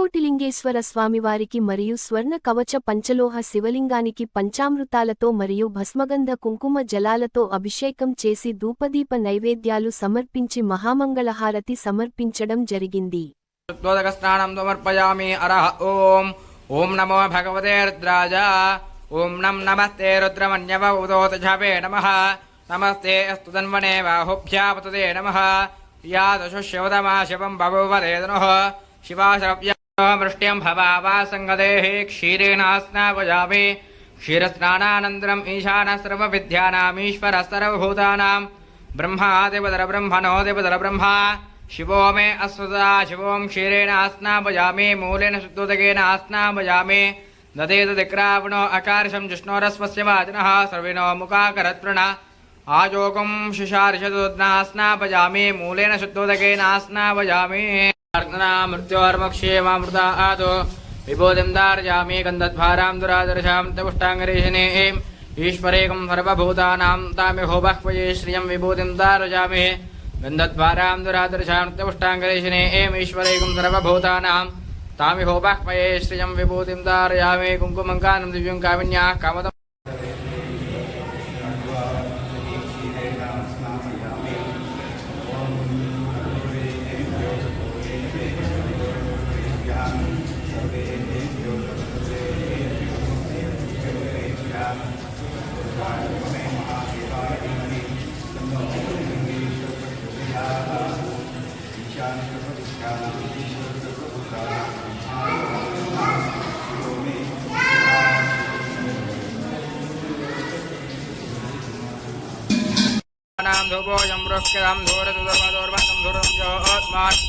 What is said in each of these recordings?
శ్రీకోటిలింగేశ్వర స్వామివారికి మరియు స్వర్ణ కవచ పంచలోహ శివలింగానికి పంచామృతాలతో మరియు భస్మగంధ కుంకుమ జలాలతో అభిషేకం చేసి ధూపదీప నైవేద్యాలు సమర్పించి మహామంగళహారతి సమర్పించడం జరిగింది. ఓం నమో భగవతే రుద్రాయ. ఓం నమస్తే రుద్రమన్యవ ఉదోతజావే నమః. నమస్తే అస్తు ధన్వనే బాహుభ్యాపతదే నమః. యాదశుష్యవదమా శివం బభూవదేదనుః. శివాశవ్యమృష్ట్యం భవావా సంగదేః క్షీరేణ స్నాపయామి. క్షీరస్నానానంతరం ఈశాన సర్వవిద్యానామీశ్వర సర్వభూతానాం బ్రహ్మాదిపదర బ్రహ్మణోదిపదర బ్రహ్మ. शिवो मे अस्वदा शिवों क्षीरेण स्नापयामि. मूलेन शुद्धोदकेन स्नापयामि. ददेतदिक्रावणो अकार्षं जिष्णोरस्वस्य वाचिनः सर्विणो मुखाकरत्प्रण आयोगं शिशारिषदुद्ना स्नापयामि. मूलेन शुद्धोदकेन स्नापयामि. मृत्योर्मक्षेमामृता आदो विभूतिं धारयामि. गन्धद्वारां दुरादर्शां तपुष्टाङ्गरेशनेः ईश्वरेकं सर्वभूतानां तामिहो बह्वये श्रियं विभूतिं धारयामि. गन्धद्वारां दुरादर्शां तपुष्टाङ्गरेशने ईश्वरेकं सर्वभूतानां तामिहो बह्वये श्रियं विभूतिं धारयामि. कुङ्कुमङ्कानं दिव्यं कामिन्याः कामदम् धूपोऽयं वृक्षं धूरदुर्वदोर्वं धूरदोर्वान्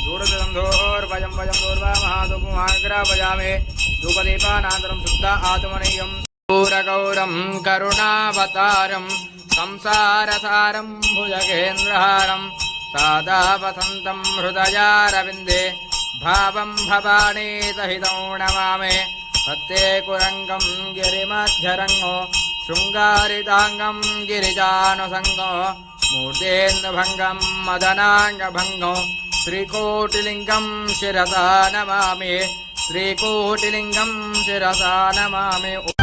धूरदं धूर्वयं वयं धूर्वामहाधूपमाग्रापयामि. धूपदीपानान्तरं शुद्ध आत्मनीयं पूरगौरं करुणावतारं संसारसारं भुजगेन्द्रहारं सादा वसन्तं हृदयारविन्दे भावं भवानी सहितं नमामि. सत्येकुरङ्गं गिरिमध्यरङ्गो शृङ्गारिताङ्गं गिरिजानुसङ्गो मूर्तेन्दुभङ्गं मदनाङ्गभङ्गो श्रीकोटिलिङ्गं शिरसा नमामि. श्रीकोटिलिङ्गं शिरसा नमामि.